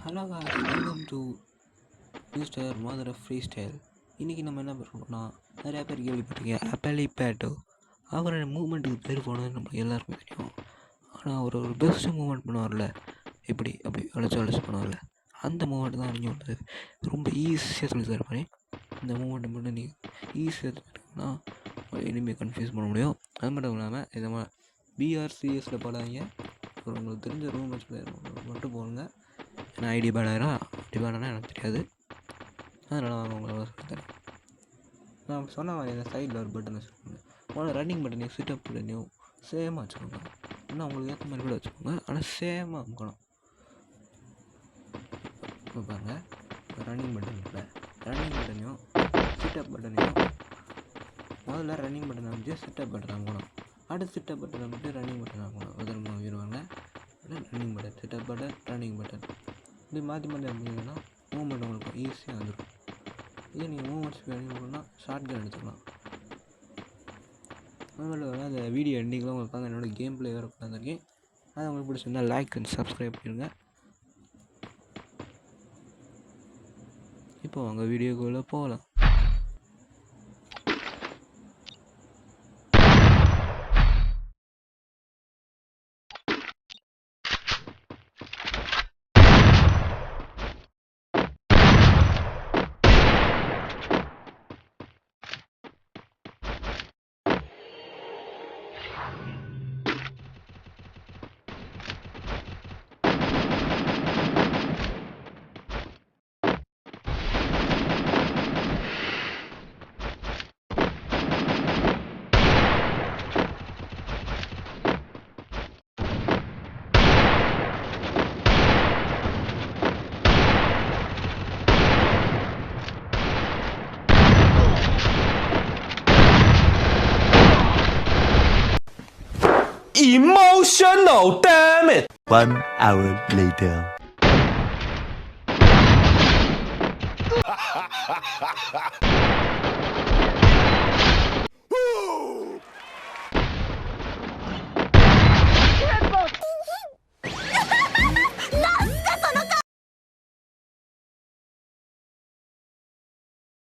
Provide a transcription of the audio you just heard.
Hello guys, welcome to mister mother of freestyle. இன்றைக்கி நம்ம என்ன பண்ணுறோம்னா, நிறையா பேர் கேள்விப்பட்டிருக்கீங்க அப்பலிபேட்டோ. அவரோட மூமெண்ட்டுக்கு பேர் போனது நம்மளுக்கு எல்லாருக்குமே தெரியும். ஆனால் அவர் ஒரு பெஸ்ட்டு மூமெண்ட் பண்ணுவார்ல, இப்படி அப்படி அழைச்சி பண்ணுவார்ல, அந்த மூமெண்ட் தான் நீங்கள் வந்து ரொம்ப ஈஸியாக சொல்லி தர மாதிரி. இந்த மூமெண்ட்டை மட்டும் நீங்கள் ஈஸியாக தெரிஞ்சுக்கிட்டோம்னா இனிமேல் கன்ஃபியூஸ் பண்ண முடியும். அது மட்டும் இல்லாமல் இதை பிஆர்சிஎஸில் படாதீங்க. அப்புறம் உங்களுக்கு தெரிஞ்ச ரூம் மட்டும் போடுங்க. ஏன்னா ஐடி பேடாயிரும். ஐடி பேடானா எனக்கு தெரியாது, அதனால் நான் உங்களை சொல்லித்தரேன். நான் சொன்ன மாதிரி அந்த சைடில் ஒரு பட்டன் வச்சுக்கோங்க. முதல்ல ரன்னிங் பட்டனையும் சிட்டப் பட்டனையும் சேமாக வச்சுக்கோங்க. இன்னும் உங்களுக்கு ஏற்ற மாதிரி கூட வச்சுக்கோங்க, ஆனால் சேமாக அமுக்கணும். இப்போ பாருங்கள், ரன்னிங் பட்டன் இல்லை, ரன்னிங் பட்டனையும் சிட்டப் பட்டனையும் முதல்ல ரன்னிங் பட்டன் அமைச்சு சிட்டப் பட்டன் அமுக்கணும். அடுத்து சிட்டப் பட்டன் அமைச்சு ரன்னிங் பட்டன் அமுக்கணும். முதல்ல வீடுவாங்க running button, setup button, running button, இப்படி மாற்றி மாற்றி அமைச்சிங்கன்னா மூவ்மெண்ட் உங்களுக்கு ஈஸியாக வந்துடும். இதே நீங்கள் மூவ்மெண்ட்ஸ் வேணும்னா ஷார்ட் கன் எடுத்துக்கலாம். அதுமாதிரி அந்த வீடியோ எண்டிங்கில் உங்களுக்கு என்னோடய கேம் பிளே வேறு உட்காந்துருக்கேன். அது உங்களுக்கு பிடிச்சிருந்தா லைக் அண்ட் சப்ஸ்கிரைப் பண்ணிடுங்க. இப்போ அவங்க வீடியோக்குள்ளே போகலாம். Emotional, damn it! 1 hour later.